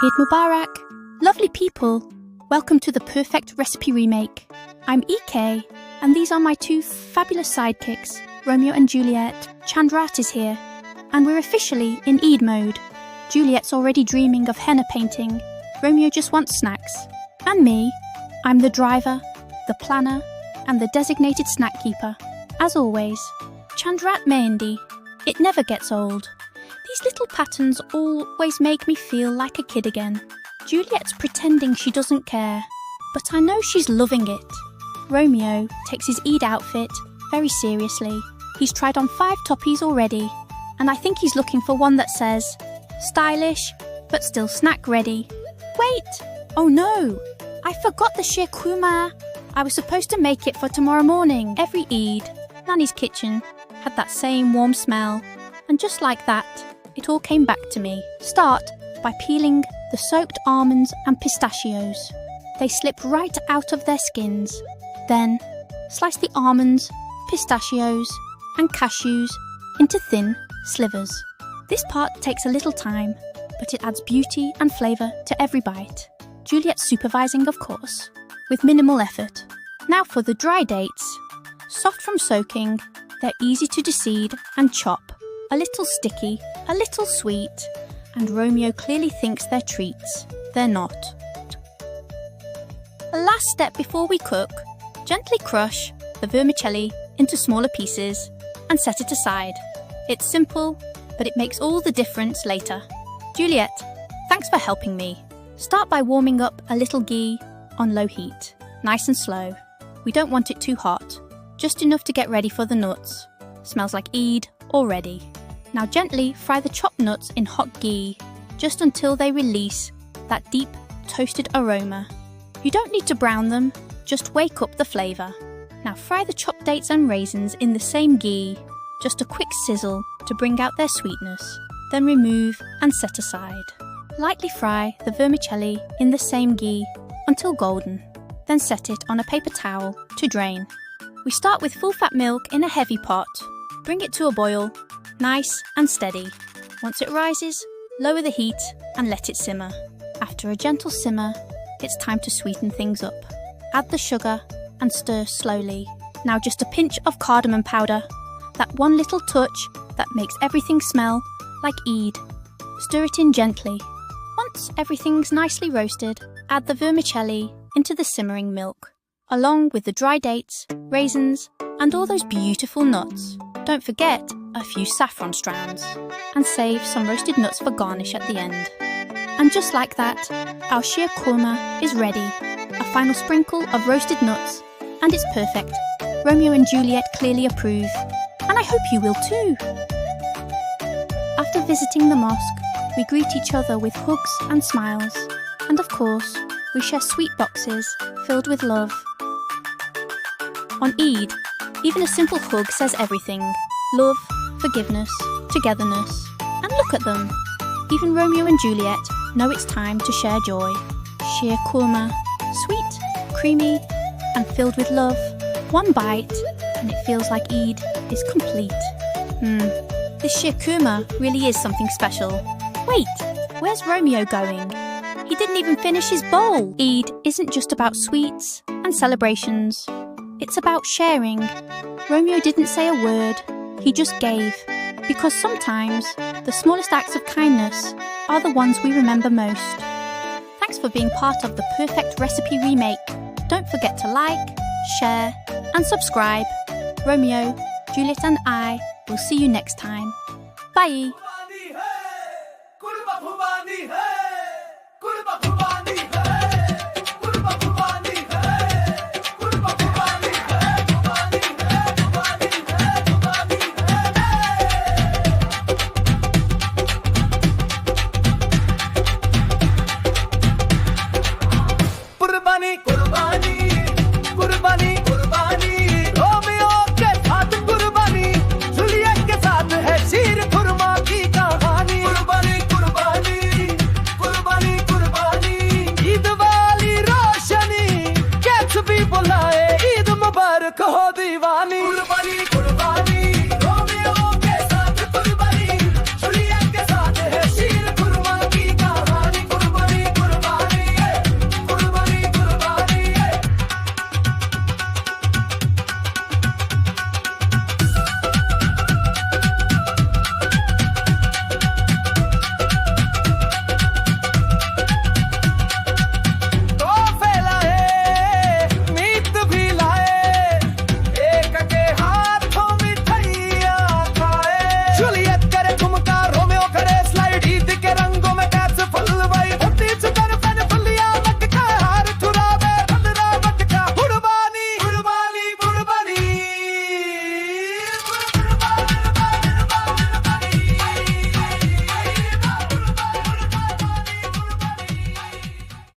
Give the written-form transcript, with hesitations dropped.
Eid Mubarak! Lovely people, welcome to the Purrfect recipe remake. I'm EK, and these are my two fabulous sidekicks, Romeo and Juliet. Chand Raat is here, and we're officially in Eid mode. Juliet's already dreaming of henna painting, Romeo just wants snacks. And me, I'm the driver, the planner, and the designated snack keeper. As always, Chand Raat Mehendi. It never gets old. These little patterns always make me feel like a kid again. Juliet's pretending she doesn't care, but I know she's loving it. Romeo takes his Eid outfit very seriously. He's tried on 5 toppies already, and I think he's looking for one that says, stylish, but still snack ready. Wait! Oh no! I forgot the Sheer Khurma. I was supposed to make it for tomorrow morning. Every Eid, Nani's kitchen had that same warm smell, and just like that, it all came back to me. Start by peeling the soaked almonds and pistachios. They slip right out of their skins. Then, slice the almonds, pistachios, and cashews into thin slivers. This part takes a little time, but it adds beauty and flavour to every bite. Juliet's supervising, of course, with minimal effort. Now for the dry dates. Soft from soaking, they're easy to deseed and chop. A little sticky, a little sweet, and Romeo clearly thinks they're treats. They're not. Last step before we cook, gently crush the vermicelli into smaller pieces and set it aside. It's simple, but it makes all the difference later. Juliet, thanks for helping me. Start by warming up a little ghee on low heat, nice and slow. We don't want it too hot, just enough to get ready for the nuts. Smells like Eid already. Now gently fry the chopped nuts in hot ghee, just until they release that deep, toasted aroma. You don't need to brown them, just wake up the flavour. Now fry the chopped dates and raisins in the same ghee, just a quick sizzle to bring out their sweetness. Then remove and set aside. Lightly fry the vermicelli in the same ghee until golden. Then set it on a paper towel to drain. We start with full-fat milk in a heavy pot. Bring it to a boil, nice and steady. Once it rises, lower the heat and let it simmer. After a gentle simmer, it's time to sweeten things up. Add the sugar and stir slowly. Now just a pinch of cardamom powder, that one little touch that makes everything smell like Eid. Stir it in gently. Once everything's nicely roasted, add the vermicelli into the simmering milk, along with the dry dates, raisins, and all those beautiful nuts. Don't forget a few saffron strands, and save some roasted nuts for garnish at the end. And just like that, our Sheer Khurma is ready. A final sprinkle of roasted nuts, and it's perfect. Romeo and Juliet clearly approve, and I hope you will too. After visiting the mosque, we greet each other with hugs and smiles, and of course, we share sweet boxes filled with love. On Eid, even a simple hug says everything. Love, forgiveness, togetherness. And look at them. Even Romeo and Juliet know it's time to share joy. Sheer Khurma, sweet, creamy, and filled with love. One bite, and it feels like Eid is complete. This Sheer Khurma really is something special. Wait, where's Romeo going? He didn't even finish his bowl. Eid isn't just about sweets and celebrations. It's about sharing. Romeo didn't say a word, he just gave. Because sometimes, the smallest acts of kindness are the ones we remember most. Thanks for being part of the Purrfect recipe remake. Don't forget to like, share, and subscribe. Romeo, Juliet and I will see you next time. Bye!